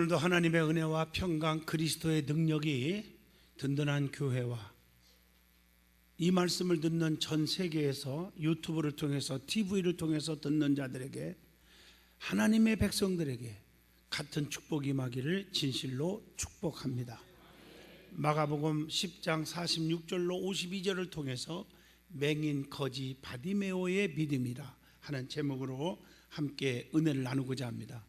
오늘도 하나님의 은혜와 평강, 그리스도의 능력이 든든한 교회와 이 말씀을 듣는 전 세계에서 유튜브를 통해서 TV를 통해서 듣는 자들에게, 하나님의 백성들에게 같은 축복이 임하기를 진실로 축복합니다. 마가복음 10장 46절로 52절을 통해서 맹인 거지 바디메오의 믿음이라 하는 제목으로 함께 은혜를 나누고자 합니다.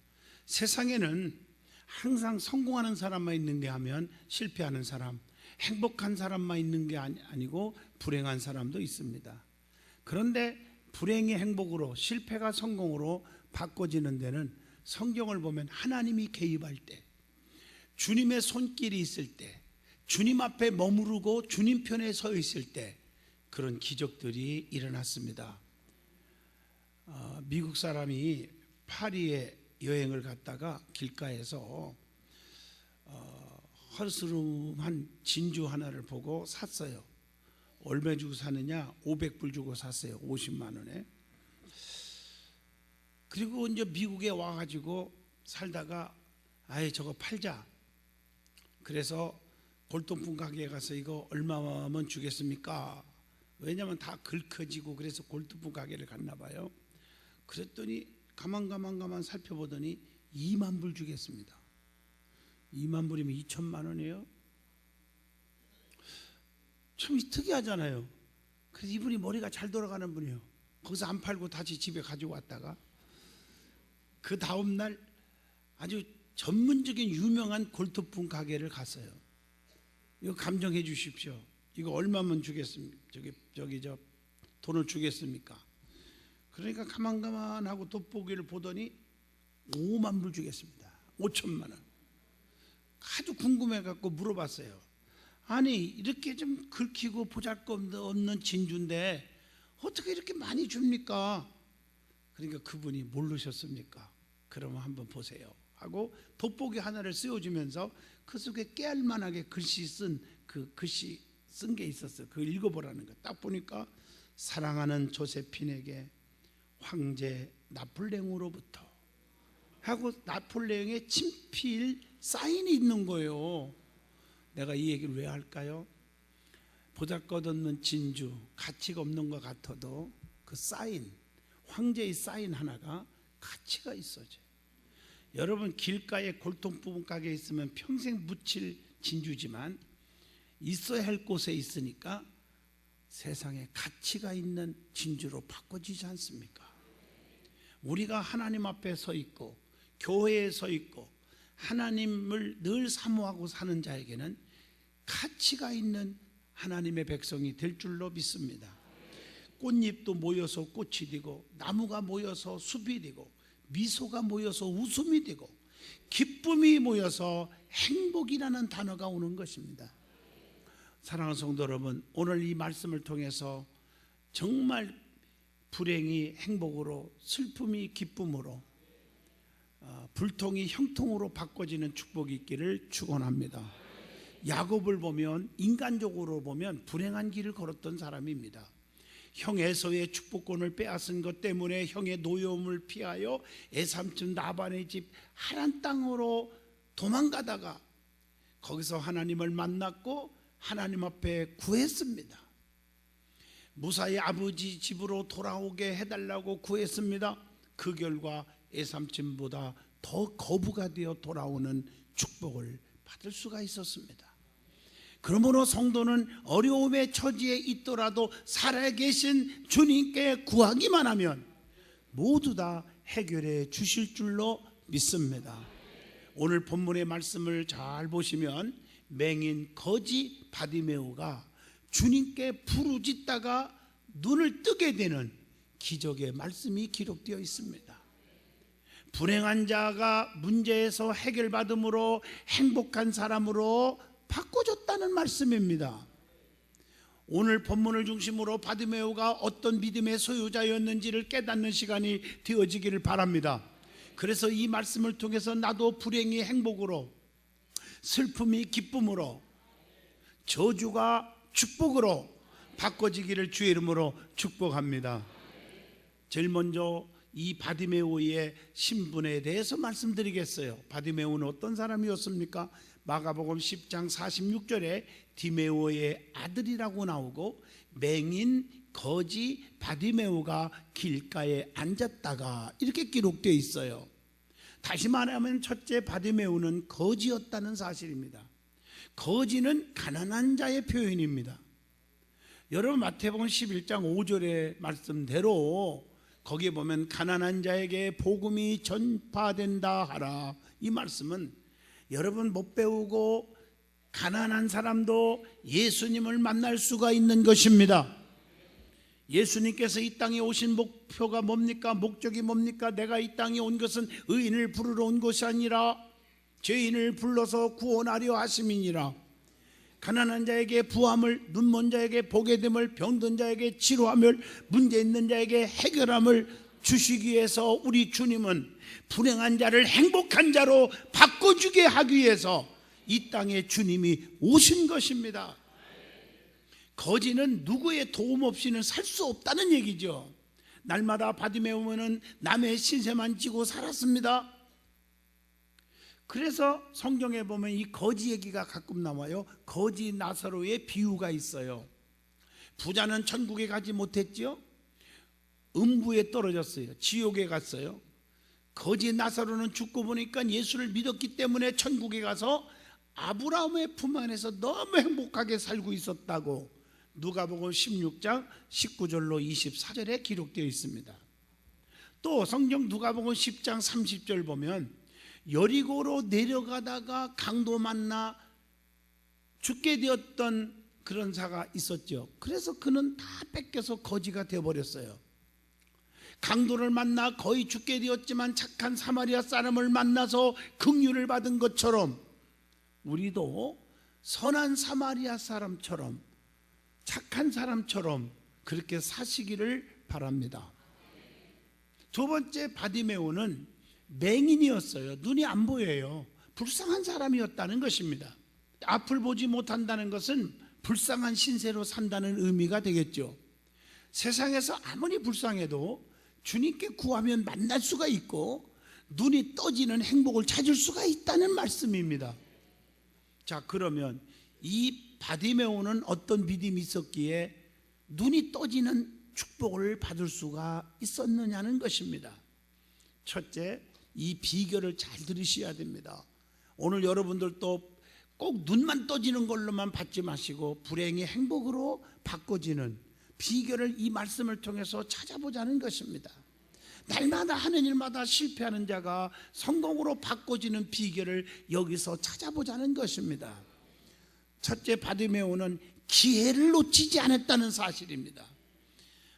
세상에는 항상 성공하는 사람만 있는 게 하면 실패하는 사람, 행복한 사람만 있는 게 아니고 불행한 사람도 있습니다. 그런데 불행이 행복으로, 실패가 성공으로 바꿔지는 데는 성경을 보면 하나님이 개입할 때, 주님의 손길이 있을 때, 주님 앞에 머무르고 주님 편에 서 있을 때 그런 기적들이 일어났습니다. 미국 사람이 파리에 여행을 갔다가 길가에서 허스름한 진주 하나를 보고 샀어요. 얼마 주고 사느냐? 500불 주고 샀어요. 50만 원에. 그리고 이제 미국에 와가지고 살다가 아예 저거 팔자. 그래서 골동품 가게에 가서 이거 얼마면 주겠습니까? 왜냐면 다 긁혀지고 그래서 골동품 가게를 갔나 봐요. 그랬더니 가만 살펴보더니 2만 불 주겠습니다. 2만 불이면 2천만 원이에요. 참 특이하잖아요. 그래서 이분이 머리가 잘 돌아가는 분이에요. 거기서 안 팔고 다시 집에 가지고 왔다가 그 다음날 아주 전문적인 유명한 골동품 가게를 갔어요. 이거 감정해 주십시오. 이거 얼마면 주겠습니까? 저 돈을 주겠습니까? 그러니까 가만하고 돋보기를 보더니 5만 불 주겠습니다. 5천만 원. 아주 궁금해갖고 물어봤어요. 아니 이렇게 좀 긁히고 보잘것없는 진주인데 어떻게 이렇게 많이 줍니까? 그러니까 그분이 모르셨습니까? 그러면 한번 보세요 하고 돋보기 하나를 씌워주면서 그 속에 깨알만하게 글씨 쓴 게 있었어요. 그걸 읽어보라는 거. 딱 보니까 사랑하는 조세핀에게 황제 나폴레옹으로부터 하고 나폴레옹의 친필 사인이 있는 거예요. 내가 이 얘기를 왜 할까요? 보잘것없는 진주, 가치가 없는 것 같아도 그 사인, 황제의 사인 하나가 가치가 있어져요. 여러분 길가에 골동품 가게에 있으면 평생 묻힐 진주지만 있어야 할 곳에 있으니까 세상에 가치가 있는 진주로 바꿔지지 않습니까? 우리가 하나님 앞에 서 있고 교회에 서 있고 하나님을 늘 사모하고 사는 자에게는 가치가 있는 하나님의 백성이 될 줄로 믿습니다. 꽃잎도 모여서 꽃이 되고 나무가 모여서 숲이 되고 미소가 모여서 웃음이 되고 기쁨이 모여서 행복이라는 단어가 오는 것입니다. 사랑하는 성도 여러분, 오늘 이 말씀을 통해서 정말 불행이 행복으로, 슬픔이 기쁨으로, 불통이 형통으로 바꿔지는 축복이 있기를 축원합니다. 야곱을 보면 인간적으로 보면 불행한 길을 걸었던 사람입니다. 형 에서의 축복권을 빼앗은 것 때문에 형의 노여움을 피하여 애삼촌 라반의 집 하란 땅으로 도망가다가 거기서 하나님을 만났고 하나님 앞에 구했습니다. 무사히 아버지 집으로 돌아오게 해달라고 구했습니다. 그 결과 애삼촌보다 더 거부가 되어 돌아오는 축복을 받을 수가 있었습니다. 그러므로 성도는 어려움의 처지에 있더라도 살아계신 주님께 구하기만 하면 모두 다 해결해 주실 줄로 믿습니다. 오늘 본문의 말씀을 잘 보시면 맹인 거지 바디메오가 주님께 부르짖다가 눈을 뜨게 되는 기적의 말씀이 기록되어 있습니다. 불행한 자가 문제에서 해결받음으로 행복한 사람으로 바꿔줬다는 말씀입니다. 오늘 본문을 중심으로 바디메오가 어떤 믿음의 소유자였는지를 깨닫는 시간이 되어지기를 바랍니다. 그래서 이 말씀을 통해서 나도 불행이 행복으로, 슬픔이 기쁨으로, 저주가 축복으로 바꿔지기를 주의 이름으로 축복합니다. 제일 먼저 이 바디메오의 신분에 대해서 말씀드리겠어요. 바디메오는 어떤 사람이었습니까? 마가복음 10장 46절에 디메오의 아들이라고 나오고, 맹인 거지 바디메오가 길가에 앉았다가 이렇게 기록되어 있어요. 다시 말하면 첫째, 바디메오는 거지였다는 사실입니다. 거지는 가난한 자의 표현입니다. 여러분 마태복음 11장 5절의 말씀대로 거기에 보면 가난한 자에게 복음이 전파된다 하라, 이 말씀은 여러분 못 배우고 가난한 사람도 예수님을 만날 수가 있는 것입니다. 예수님께서 이 땅에 오신 목표가 뭡니까? 목적이 뭡니까? 내가 이 땅에 온 것은 의인을 부르러 온 것이 아니라 죄인을 불러서 구원하려 하심이니라. 가난한 자에게 부함을, 눈먼 자에게 보게 됨을, 병든 자에게 치료함을, 문제 있는 자에게 해결함을 주시기 위해서 우리 주님은 불행한 자를 행복한 자로 바꿔주게 하기 위해서 이 땅에 주님이 오신 것입니다. 거지는 누구의 도움 없이는 살 수 없다는 얘기죠. 날마다 바디메오는 남의 신세만 지고 살았습니다. 그래서 성경에 보면 이 거지 얘기가 가끔 나와요. 거지 나사로의 비유가 있어요. 부자는 천국에 가지 못했죠. 음부에 떨어졌어요. 지옥에 갔어요. 거지 나사로는 죽고 보니까 예수를 믿었기 때문에 천국에 가서 아브라함의 품 안에서 너무 행복하게 살고 있었다고 누가복음 16장 19절로 24절에 기록되어 있습니다. 또 성경 누가복음 10장 30절 보면 여리고로 내려가다가 강도 만나 죽게 되었던 그런 자가 있었죠. 그래서 그는 다 뺏겨서 거지가 되어버렸어요. 강도를 만나 거의 죽게 되었지만 착한 사마리아 사람을 만나서 긍휼을 받은 것처럼 우리도 선한 사마리아 사람처럼 착한 사람처럼 그렇게 사시기를 바랍니다. 두 번째, 바디메오는 맹인이었어요. 눈이 안 보여요. 불쌍한 사람이었다는 것입니다. 앞을 보지 못한다는 것은 불쌍한 신세로 산다는 의미가 되겠죠. 세상에서 아무리 불쌍해도 주님께 구하면 만날 수가 있고 눈이 떠지는 행복을 찾을 수가 있다는 말씀입니다. 자, 그러면 이 바디메오는 어떤 믿음이 있었기에 눈이 떠지는 축복을 받을 수가 있었느냐는 것입니다. 첫째, 이 비결을 잘 들으셔야 됩니다. 오늘 여러분들도 꼭 눈만 떠지는 걸로만 받지 마시고 불행이 행복으로 바꿔지는 비결을 이 말씀을 통해서 찾아보자는 것입니다. 날마다 하는 일마다 실패하는 자가 성공으로 바꿔지는 비결을 여기서 찾아보자는 것입니다. 첫째, 바디메오는 기회를 놓치지 않았다는 사실입니다.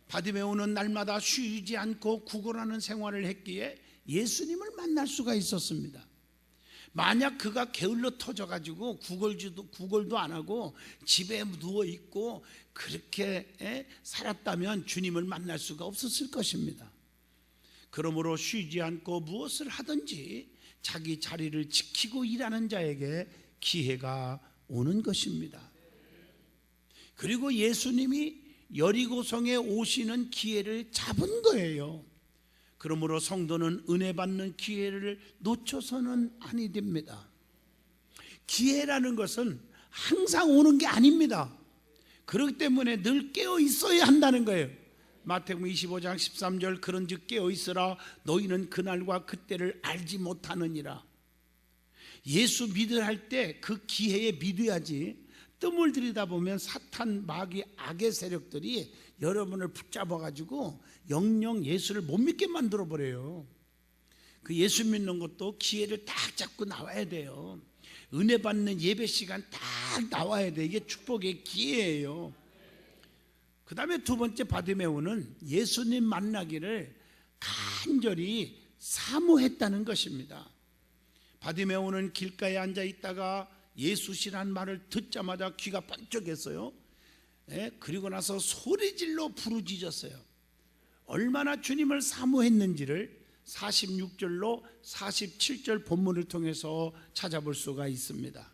바디메오는 날마다 쉬지 않고 구걸하는 생활을 했기에 예수님을 만날 수가 있었습니다. 만약 그가 게을러 터져가지고 구걸도 안 하고 집에 누워있고 그렇게 살았다면 주님을 만날 수가 없었을 것입니다. 그러므로 쉬지 않고 무엇을 하든지 자기 자리를 지키고 일하는 자에게 기회가 오는 것입니다. 그리고 예수님이 여리고성에 오시는 기회를 잡은 거예요. 그러므로 성도는 은혜 받는 기회를 놓쳐서는 아니 됩니다. 기회라는 것은 항상 오는 게 아닙니다. 그렇기 때문에 늘 깨어 있어야 한다는 거예요. 마태복음 25장 13절, 그런즉 깨어 있으라, 너희는 그날과 그때를 알지 못하느니라. 예수 믿으라 할 때 그 기회에 믿어야지. 뜸을 들이다 보면 사탄, 마귀, 악의 세력들이 여러분을 붙잡아 가지고 영영 예수를 못 믿게 만들어 버려요. 그 예수 믿는 것도 기회를 딱 잡고 나와야 돼요. 은혜 받는 예배 시간 딱 나와야 돼. 이게 축복의 기회예요. 그 다음에 두 번째, 바디메오는 예수님 만나기를 간절히 사모했다는 것입니다. 바디메오는 길가에 앉아 있다가 예수시란 말을 듣자마자 귀가 번쩍했어요. 그리고 나서 소리질러 부르짖었어요. 얼마나 주님을 사모했는지를 46절로 47절 본문을 통해서 찾아볼 수가 있습니다.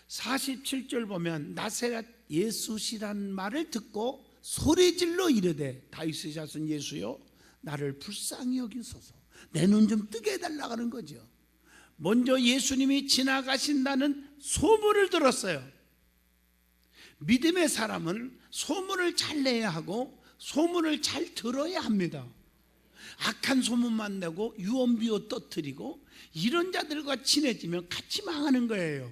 47절 보면 나사렛 예수시란 말을 듣고 소리질러 이르되, 다윗의 자손 예수여 나를 불쌍히 여기소서. 내 눈 좀 뜨게 해달라고 하는 거죠. 먼저 예수님이 지나가신다는 소문을 들었어요. 믿음의 사람은 소문을 잘 내야 하고 소문을 잘 들어야 합니다. 악한 소문만 내고 유언비어 떠뜨리고 이런 자들과 친해지면 같이 망하는 거예요.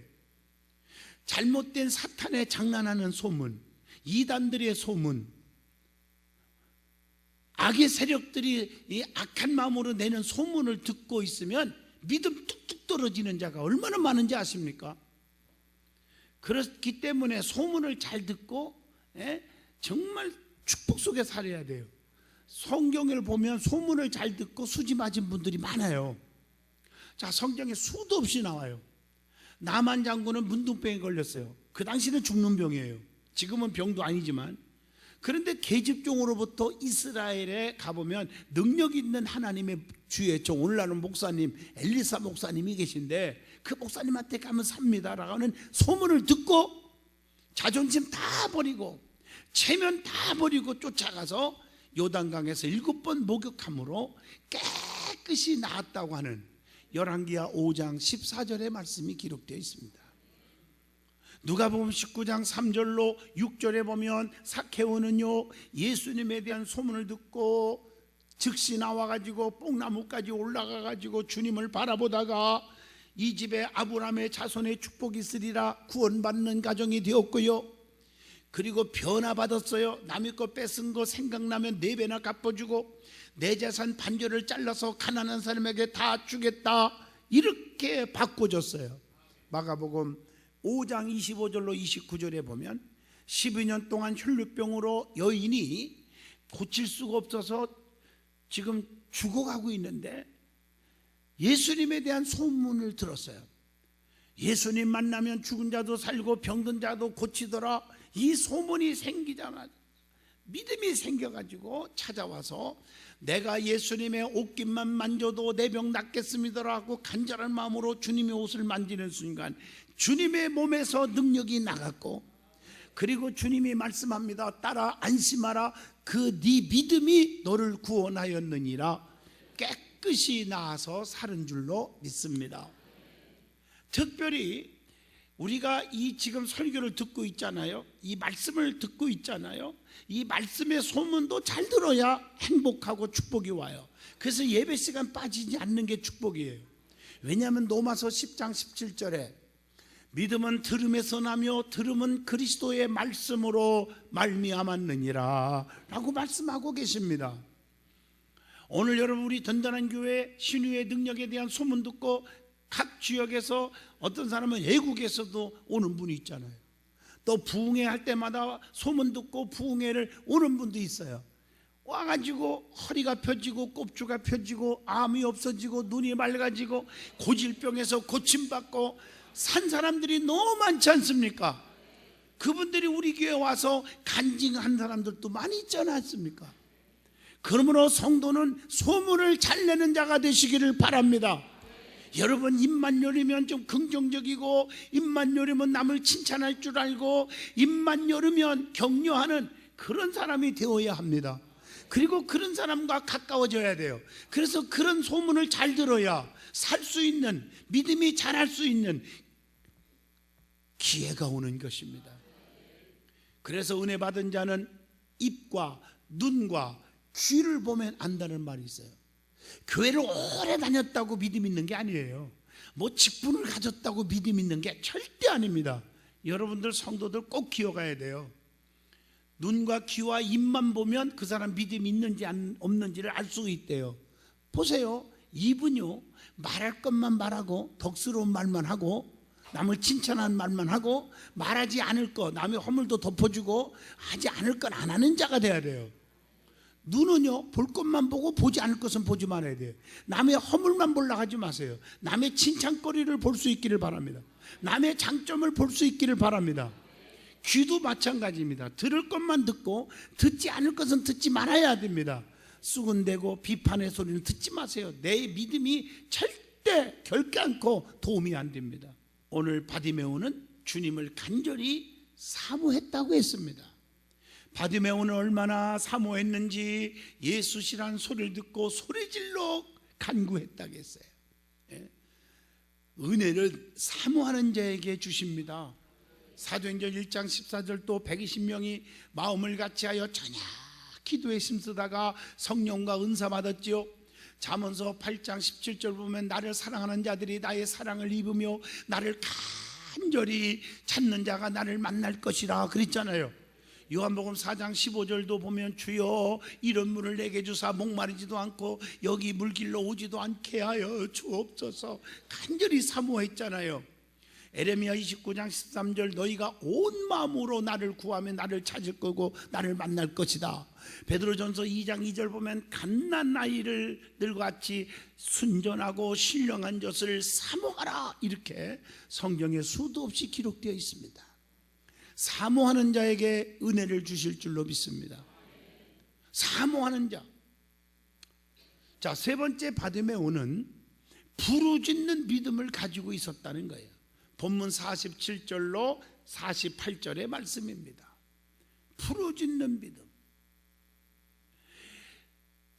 잘못된 사탄의 장난하는 소문, 이단들의 소문, 악의 세력들이 이 악한 마음으로 내는 소문을 듣고 있으면 믿음 뚝뚝 떨어지는 자가 얼마나 많은지 아십니까? 그렇기 때문에 소문을 잘 듣고 정말 축복 속에 살아야 돼요. 성경을 보면 소문을 잘 듣고 수지 맞은 분들이 많아요. 자, 성경에 수도 없이 나와요. 나만 장군은 문둥병에 걸렸어요. 그 당시는 죽는 병이에요. 지금은 병도 아니지만. 그런데 계집종으로부터 이스라엘에 가보면 능력 있는 하나님의 주의 종, 오늘날은 목사님 엘리사 목사님이 계신데 그 목사님한테 가면 삽니다라고 하는 소문을 듣고 자존심 다 버리고 체면 다 버리고 쫓아가서 요단강에서 7번 목욕함으로 깨끗이 나았다고 하는 열왕기하 5장 14절의 말씀이 기록되어 있습니다. 누가복음 19장 3절로 6절에 보면 삭개오는요 예수님에 대한 소문을 듣고 즉시 나와가지고 뽕나무까지 올라가가지고 주님을 바라보다가 이 집에 아브라함의 자손의 축복이 있으리라 구원받는 가정이 되었고요. 그리고 변화받았어요. 남의 거 뺏은 거 생각나면 4배나 갚아주고 내 재산 반절을 잘라서 가난한 사람에게 다 주겠다, 이렇게 바꿔줬어요. 마가복음 5장 25절로 29절에 보면 12년 동안 혈루병으로 여인이 고칠 수가 없어서 지금 죽어가고 있는데 예수님에 대한 소문을 들었어요. 예수님 만나면 죽은 자도 살고 병든 자도 고치더라. 이 소문이 생기자마자 믿음이 생겨가지고 찾아와서 내가 예수님의 옷깃만 만져도 내 병 낫겠습니다라고 간절한 마음으로 주님의 옷을 만지는 순간 주님의 몸에서 능력이 나갔고, 그리고 주님이 말씀합니다. 따라 안심하라. 그 네 믿음이 너를 구원하였느니라. 깨끗이 나아서 사는 줄로 믿습니다. 특별히 우리가 이 지금 설교를 듣고 있잖아요. 이 말씀을 듣고 있잖아요. 이 말씀의 소문도 잘 들어야 행복하고 축복이 와요. 그래서 예배 시간 빠지지 않는 게 축복이에요. 왜냐하면 로마서 10장 17절에 믿음은 들음에서 나며 들음은 그리스도의 말씀으로 말미암았느니라 라고 말씀하고 계십니다. 오늘 여러분 우리 든든한 교회 신유의 능력에 대한 소문 듣고 각 지역에서 어떤 사람은 외국에서도 오는 분이 있잖아요. 또 부흥회 할 때마다 소문 듣고 부흥회를 오는 분도 있어요. 와가지고 허리가 펴지고 꼽주가 펴지고 암이 없어지고 눈이 맑아지고 고질병에서 고침받고 산 사람들이 너무 많지 않습니까? 그분들이 우리 교회에 와서 간증한 사람들도 많이 있지 않습니까? 그러므로 성도는 소문을 잘 내는 자가 되시기를 바랍니다. 여러분 입만 열으면 좀 긍정적이고 입만 열으면 남을 칭찬할 줄 알고 입만 열으면 격려하는 그런 사람이 되어야 합니다. 그리고 그런 사람과 가까워져야 돼요. 그래서 그런 소문을 잘 들어야 살 수 있는, 믿음이 자랄 수 있는 기회가 오는 것입니다. 그래서 은혜 받은 자는 입과 눈과 귀를 보면 안다는 말이 있어요. 교회를 오래 다녔다고 믿음 있는 게 아니에요. 뭐 직분을 가졌다고 믿음 있는 게 절대 아닙니다. 여러분들 성도들 꼭 기억해야 돼요. 눈과 귀와 입만 보면 그 사람 믿음이 있는지 없는지를 알 수 있대요. 보세요. 입은요 말할 것만 말하고 덕스러운 말만 하고 남을 칭찬하는 말만 하고 말하지 않을 것, 남의 허물도 덮어주고 하지 않을 건 안 하는 자가 돼야 돼요. 눈은요 볼 것만 보고 보지 않을 것은 보지 말아야 돼요. 남의 허물만 보려고 하지 마세요. 남의 칭찬거리를 볼 수 있기를 바랍니다. 남의 장점을 볼 수 있기를 바랍니다. 귀도 마찬가지입니다. 들을 것만 듣고 듣지 않을 것은 듣지 말아야 됩니다. 수군대고 비판의 소리는 듣지 마세요. 내 믿음이 절대 결단코 도움이 안 됩니다. 오늘 바디메오는 주님을 간절히 사모했다고 했습니다. 바디메오는 얼마나 사모했는지 예수시란 소리를 듣고 소리질러 간구했다겠어요. 은혜를 사모하는 자에게 주십니다. 사도행전 1장 14절 또 120명이 마음을 같이하여 저녁 기도에 힘쓰다가 성령과 은사 받았지요. 잠언서 8장 17절 보면 나를 사랑하는 자들이 나의 사랑을 입으며 나를 간절히 찾는 자가 나를 만날 것이라 그랬잖아요. 요한복음 4장 15절도 보면 주여 이런 물을 내게 주사 목마르지도 않고 여기 물길로 오지도 않게 하여 주옵소서 간절히 사모했잖아요. 에레미야 29장 13절 너희가 온 마음으로 나를 구하면 나를 찾을 거고 나를 만날 것이다. 베드로전서 2장 2절 보면 갓난 아이들과 같이 순전하고 신령한 젖을 사모하라 이렇게 성경에 수도 없이 기록되어 있습니다. 사모하는 자에게 은혜를 주실 줄로 믿습니다. 사모하는 자. 자, 세 번째 바디메오는 부르짖는 믿음을 가지고 있었다는 거예요. 본문 47절로 48절의 말씀입니다. 부르짖는 믿음.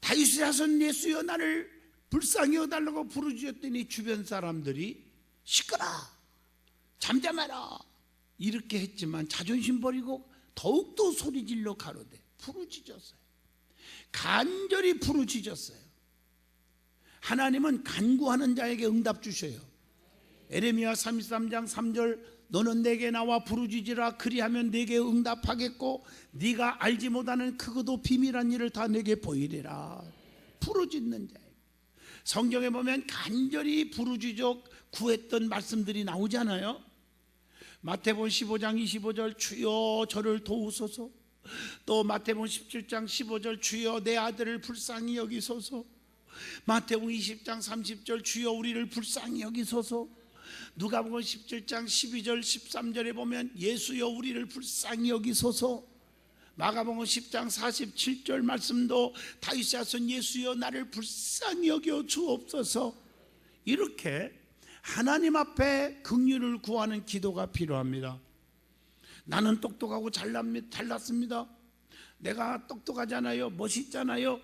다윗의 자손 예수여 나를 불쌍히 여달라고 부르짖었더니 주변 사람들이 시끄라 잠잠하라 이렇게 했지만 자존심 버리고 더욱더 소리질러 가로되 부르짖었어요. 간절히 부르짖었어요. 하나님은 간구하는 자에게 응답 주셔요. 에레미야 33장 3절 너는 내게 나와 부르짖으라 그리하면 내게 응답하겠고 네가 알지 못하는 크고도 비밀한 일을 다 내게 보이리라. 부르짖는 자에게. 성경에 보면 간절히 부르짖어 구했던 말씀들이 나오잖아요. 마태복음 15장 25절 주여 저를 도우소서. 또 마태복음 17장 15절 주여 내 아들을 불쌍히 여기소서. 마태복음 20장 30절 주여 우리를 불쌍히 여기소서. 누가복음 17장 12절 13절에 보면 예수여 우리를 불쌍히 여기소서. 마가복음 10장 47절 말씀도 다윗의 자손 예수여 나를 불쌍히 여겨 주옵소서. 이렇게 하나님 앞에 긍휼을 구하는 기도가 필요합니다. 나는 똑똑하고 잘났습니다. 내가 똑똑하잖아요. 멋있잖아요.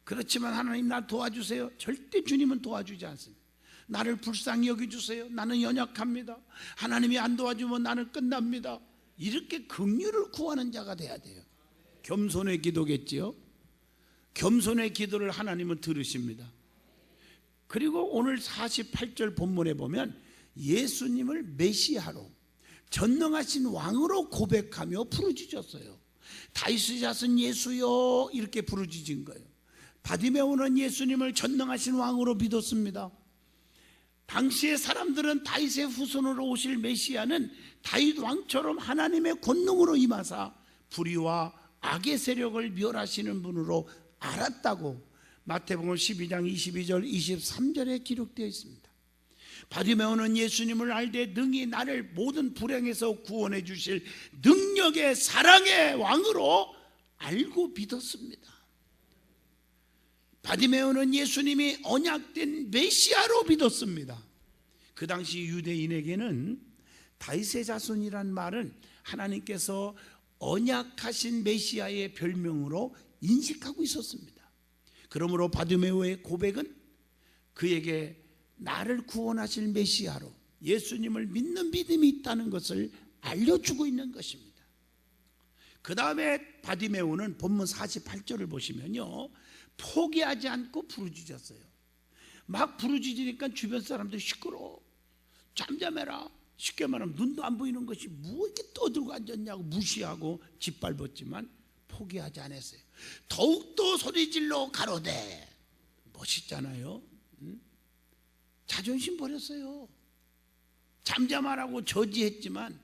그렇지만 하나님 나 도와주세요. 절대 주님은 도와주지 않습니다. 나를 불쌍히 여겨주세요. 나는 연약합니다. 하나님이 안 도와주면 나는 끝납니다. 이렇게 긍휼을 구하는 자가 돼야 돼요. 겸손의 기도겠지요. 겸손의 기도를 하나님은 들으십니다. 그리고 오늘 48절 본문에 보면 예수님을 메시아로 전능하신 왕으로 고백하며 부르짖었어요. 다윗의 자손 예수여 이렇게 부르짖은 거예요. 바디메오는 예수님을 전능하신 왕으로 믿었습니다. 당시의 사람들은 다윗의 후손으로 오실 메시아는 다윗 왕처럼 하나님의 권능으로 임하사 불의와 악의 세력을 멸하시는 분으로 알았다고 마태복음 12장 22절 23절에 기록되어 있습니다. 바디메오는 예수님을 알되 능히 나를 모든 불행에서 구원해 주실 능력의 사랑의 왕으로 알고 믿었습니다. 바디메오는 예수님이 언약된 메시아로 믿었습니다. 그 당시 유대인에게는 다윗의 자손이란 말은 하나님께서 언약하신 메시아의 별명으로 인식하고 있었습니다. 그러므로 바디메오의 고백은 그에게 나를 구원하실 메시아로 예수님을 믿는 믿음이 있다는 것을 알려주고 있는 것입니다. 그 다음에 바디메오는 본문 48절을 보시면요, 포기하지 않고 부르짖었어요. 막 부르짖으니까 주변 사람들이 시끄러워, 잠잠해라. 쉽게 말하면 눈도 안 보이는 것이 뭐 이렇게 떠들고 앉았냐고 무시하고 짓밟았지만 포기하지 않았어요. 더욱더 소리질러 가로되. 멋있잖아요. 자존심 버렸어요. 잠잠하라고 저지했지만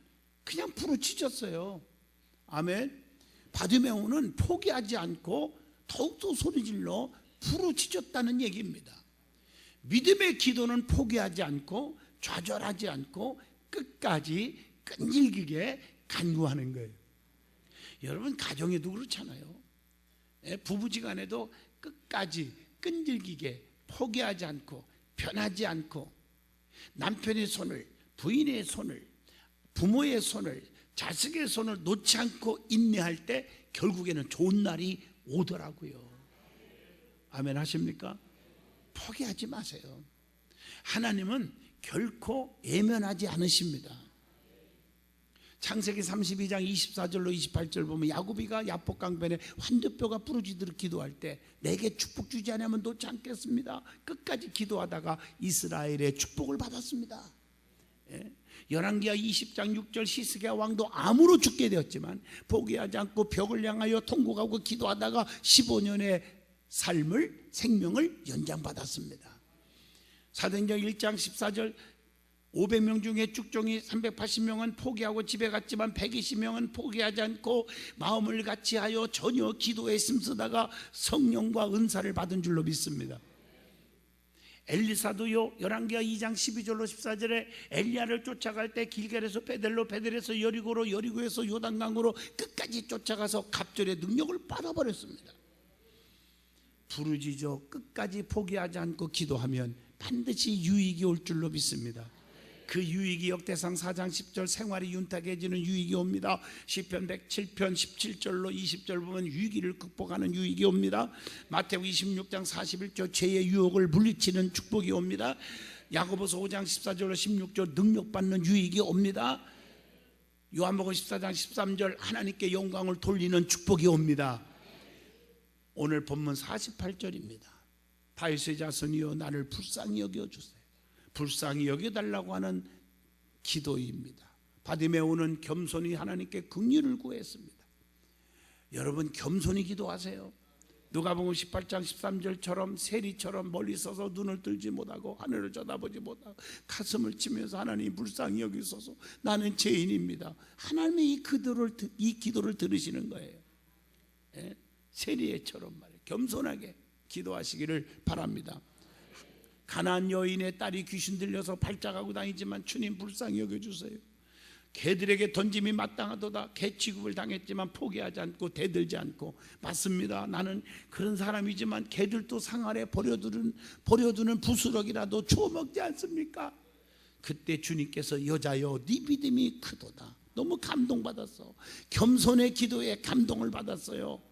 그냥 부르짖었어요. 아멘. 바디메오는 포기하지 않고 더욱더 소리질러 부르짖었다는 얘기입니다. 믿음의 기도는 포기하지 않고 좌절하지 않고 끝까지 끈질기게 간구하는 거예요. 여러분 가정에도 그렇잖아요. 부부지간에도 끝까지 끈질기게 포기하지 않고 변하지 않고 남편의 손을, 부인의 손을, 부모의 손을, 자식의 손을 놓지 않고 인내할 때 결국에는 좋은 날이 오더라고요. 아멘 하십니까? 포기하지 마세요. 하나님은 결코 예면하지 않으십니다. 창세기 32장 24절로 28절 보면 야곱이가 야복강변에 환두뼈가 부러지도록 기도할 때 내게 축복 주지 않으면 놓지 않겠습니다. 끝까지 기도하다가 이스라엘의 축복을 받았습니다. 열왕기하 20장 6절 시스기야 왕도 암으로 죽게 되었지만 포기하지 않고 벽을 향하여 통곡하고 기도하다가 15년의 생명을 연장받았습니다. 사도행전 1장 14절 500명 중에 쭉종이 380명은 포기하고 집에 갔지만 120명은 포기하지 않고 마음을 같이하여 전혀 기도에 힘쓰다가 성령과 은사를 받은 줄로 믿습니다. 엘리사도요, 열왕기하 2장 12절로 14절에 엘리야를 쫓아갈 때 길갈에서 베델로, 베델에서 여리고로, 여리고에서 요단강으로 끝까지 쫓아가서 갑절의 능력을 빨아버렸습니다. 부르짖어 끝까지 포기하지 않고 기도하면 반드시 유익이 올 줄로 믿습니다. 그 유익이 역대상 4장 10절 생활이 윤탁해지는 유익이 옵니다. 시편 107편 17절로 20절 보면 위기를 극복하는 유익이 옵니다. 마태복음 26장 41절 죄의 유혹을 물리치는 축복이 옵니다. 야고보서 5장 14절로 16절 능력받는 유익이 옵니다. 요한복음 14장 13절 하나님께 영광을 돌리는 축복이 옵니다. 오늘 본문 48절입니다. 다윗의 자손이여 나를 불쌍히 여겨주세요. 불쌍히 여겨달라고 하는 기도입니다. 바디메오는 겸손히 하나님께 긍휼을 구했습니다. 여러분 겸손히 기도하세요. 누가복음 18장 13절처럼 세리처럼 멀리 서서 눈을 들지 못하고 하늘을 쳐다보지 못하고 가슴을 치면서 하나님 불쌍히 여기소서 나는 죄인입니다. 하나님이 이 기도를 들으시는 거예요. 세리처럼 말이에요. 겸손하게 기도하시기를 바랍니다. 가나안 여인의 딸이 귀신 들려서 발작하고 다니지만 주님 불쌍히 여겨주세요. 개들에게 던짐이 마땅하도다. 개 취급을 당했지만 포기하지 않고 대들지 않고 맞습니다. 나는 그런 사람이지만 개들도 상 아래 버려두는 부스러기라도 주워 먹지 않습니까? 그때 주님께서 여자여 네 믿음이 크도다. 너무 감동받았어. 겸손의 기도에 감동을 받았어요.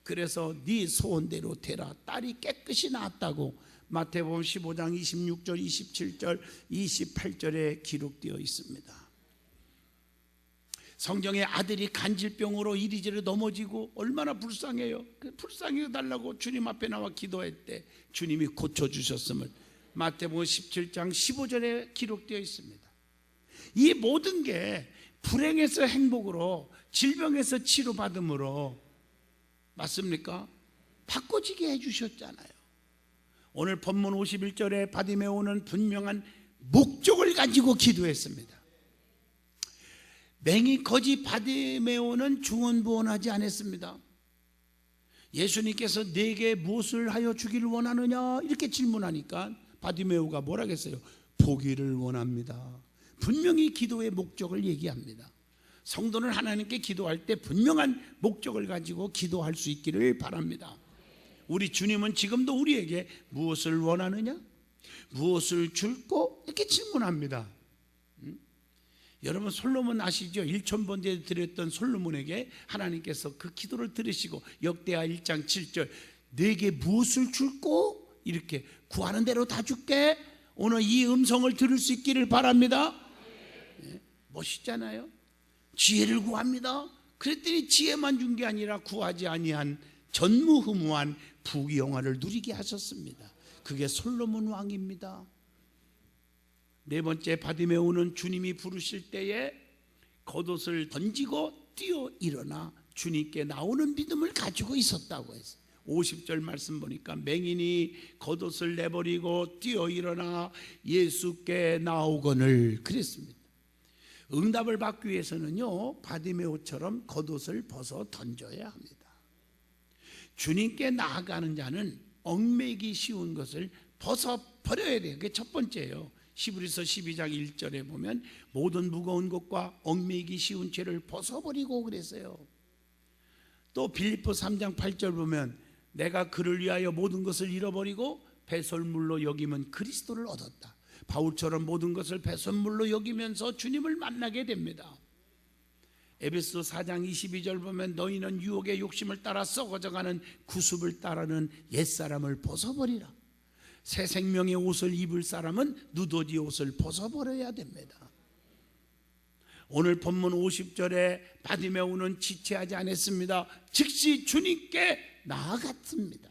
그래서 네 소원대로 되라. 딸이 깨끗이 나았다고 마태복음 15장 26절 27절 28절에 기록되어 있습니다. 성경에 아들이 간질병으로 이리저리 넘어지고 얼마나 불쌍해요. 불쌍히 해달라고 주님 앞에 나와 기도할 때 주님이 고쳐주셨음을 마태복음 17장 15절에 기록되어 있습니다. 이 모든 게 불행에서 행복으로 질병에서 치료받음으로 맞습니까? 바꿔지게 해주셨잖아요. 오늘 본문 51절에 바디메오는 분명한 목적을 가지고 기도했습니다. 맹인 거지 바디메오는 중언부언하지 않았습니다. 예수님께서 내게 무엇을 하여 주기를 원하느냐 이렇게 질문하니까 바디메오가 뭐라겠어요? 보기를 원합니다. 분명히 기도의 목적을 얘기합니다. 성도는 하나님께 기도할 때 분명한 목적을 가지고 기도할 수 있기를 바랍니다. 우리 주님은 지금도 우리에게 무엇을 원하느냐? 무엇을 줄꼬? 이렇게 질문합니다. 여러분 솔로몬 아시죠? 1,000번째 드렸던 솔로몬에게 하나님께서 그 기도를 들으시고 역대하 1장 7절 내게 무엇을 줄꼬? 이렇게 구하는 대로 다 줄게. 오늘 이 음성을 들을 수 있기를 바랍니다. 멋있잖아요. 지혜를 구합니다. 그랬더니 지혜만 준 게 아니라 구하지 아니한 전무후무한 부귀영화를 누리게 하셨습니다. 그게 솔로몬 왕입니다. 네 번째 바디메오는 주님이 부르실 때에 겉옷을 던지고 뛰어 일어나 주님께 나오는 믿음을 가지고 있었다고 했어요. 50절 말씀 보니까 맹인이 겉옷을 내버리고 뛰어 일어나 예수께 나오거늘 그랬습니다. 응답을 받기 위해서는요 바디메오처럼 겉옷을 벗어 던져야 합니다. 주님께 나아가는 자는 얽매이기 쉬운 것을 벗어버려야 돼요. 그게 첫 번째예요. 히브리서 12장 1절에 보면 모든 무거운 것과 얽매이기 쉬운 죄를 벗어버리고 그랬어요. 또 빌립보 3장 8절 보면 내가 그를 위하여 모든 것을 잃어버리고 배설물로 여기면 그리스도를 얻었다. 바울처럼 모든 것을 배설물로 여기면서 주님을 만나게 됩니다. 에베소 4장 22절 보면 너희는 유혹의 욕심을 따라 썩어져가는 구습을 따르는 옛사람을 벗어버리라. 새 생명의 옷을 입을 사람은 누더지 옷을 벗어버려야 됩니다. 오늘 본문 50절에 바디메오는 지체하지 않았습니다. 즉시 주님께 나아갔습니다.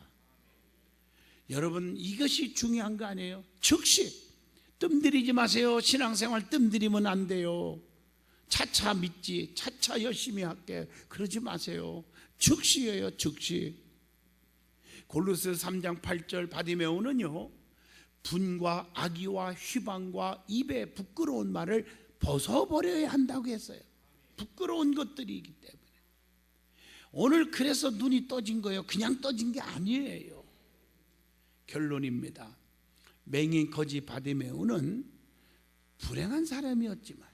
여러분, 이것이 중요한 거 아니에요? 즉시. 뜸들이지 마세요. 신앙생활 뜸들이면 안 돼요. 차차 믿지, 차차 열심히 할게, 그러지 마세요. 즉시예요, 즉시. 골로새 3장 8절 바디메오는요, 분과 악의와 휘방과 입에 부끄러운 말을 벗어버려야 한다고 했어요. 부끄러운 것들이기 때문에. 오늘 그래서 눈이 떠진 거예요. 그냥 떠진 게 아니에요. 결론입니다. 맹인 거지 바디메오는 불행한 사람이었지만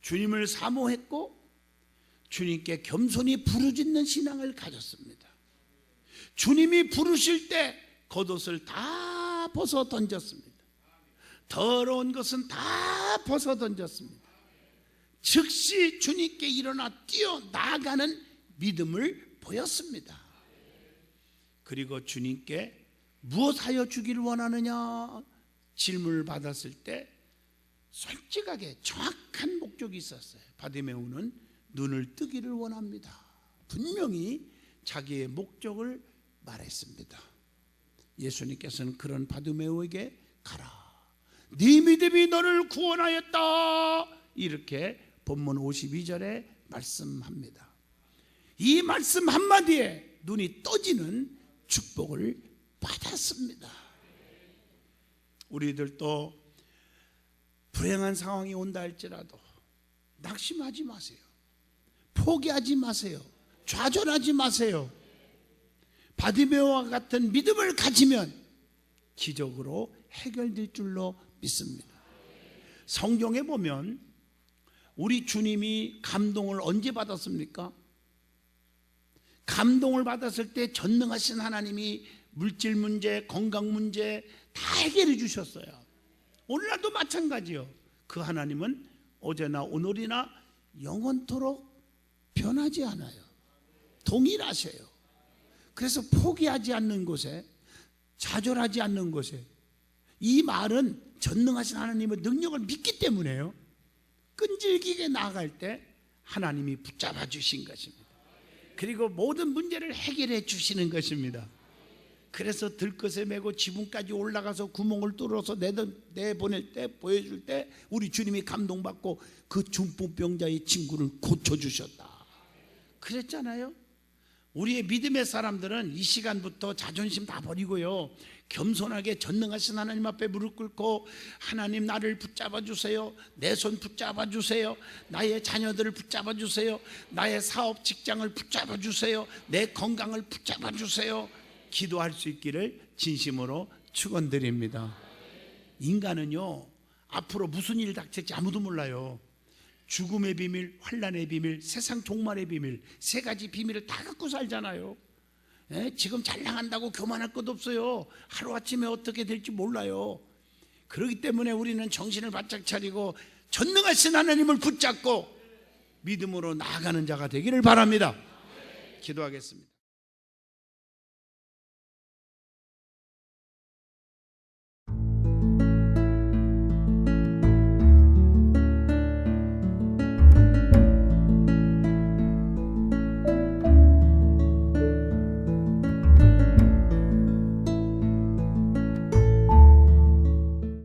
주님을 사모했고 주님께 겸손히 부르짖는 신앙을 가졌습니다. 주님이 부르실 때 겉옷을 다 벗어 던졌습니다. 더러운 것은 다 벗어 던졌습니다. 즉시 주님께 일어나 뛰어 나아가는 믿음을 보였습니다. 그리고 주님께 무엇하여 주기를 원하느냐 질문을 받았을 때 솔직하게 정확한 목적이 있었어요. 바디메오는 눈을 뜨기를 원합니다. 분명히 자기의 목적을 말했습니다. 예수님께서는 그런 바디메오에게 가라, 네 믿음이 너를 구원하였다, 이렇게 본문 52절에 말씀합니다. 이 말씀 한마디에 눈이 떠지는 축복을 받았습니다. 우리들도 불행한 상황이 온다 할지라도 낙심하지 마세요. 포기하지 마세요. 좌절하지 마세요. 바디메오와 같은 믿음을 가지면 기적으로 해결될 줄로 믿습니다. 성경에 보면 우리 주님이 감동을 언제 받았습니까? 감동을 받았을 때 전능하신 하나님이 물질 문제, 건강 문제 다 해결해 주셨어요. 오늘날도 마찬가지요. 그 하나님은 어제나 오늘이나 영원토록 변하지 않아요. 동일하세요. 그래서 포기하지 않는 곳에, 좌절하지 않는 곳에, 이 말은 전능하신 하나님의 능력을 믿기 때문에요. 끈질기게 나아갈 때 하나님이 붙잡아 주신 것입니다. 그리고 모든 문제를 해결해 주시는 것입니다. 그래서 들것에 메고 지붕까지 올라가서 구멍을 뚫어서 내보낼 때, 보여줄 때 우리 주님이 감동받고 그 중풍병자의 친구를 고쳐주셨다 그랬잖아요. 우리의 믿음의 사람들은 이 시간부터 자존심 다 버리고요, 겸손하게 전능하신 하나님 앞에 무릎 꿇고 하나님 나를 붙잡아 주세요. 내 손 붙잡아 주세요. 나의 자녀들을 붙잡아 주세요. 나의 사업 직장을 붙잡아 주세요. 내 건강을 붙잡아 주세요. 기도할 수 있기를 진심으로 축원드립니다. 인간은요, 앞으로 무슨 일이 닥칠지 아무도 몰라요. 죽음의 비밀, 환난의 비밀, 세상 종말의 비밀, 세 가지 비밀을 다 갖고 살잖아요. 지금 잘 나간다고 교만할 것도 없어요. 하루아침에 어떻게 될지 몰라요. 그렇기 때문에 우리는 정신을 바짝 차리고 전능하신 하나님을 붙잡고 믿음으로 나아가는 자가 되기를 바랍니다. 기도하겠습니다.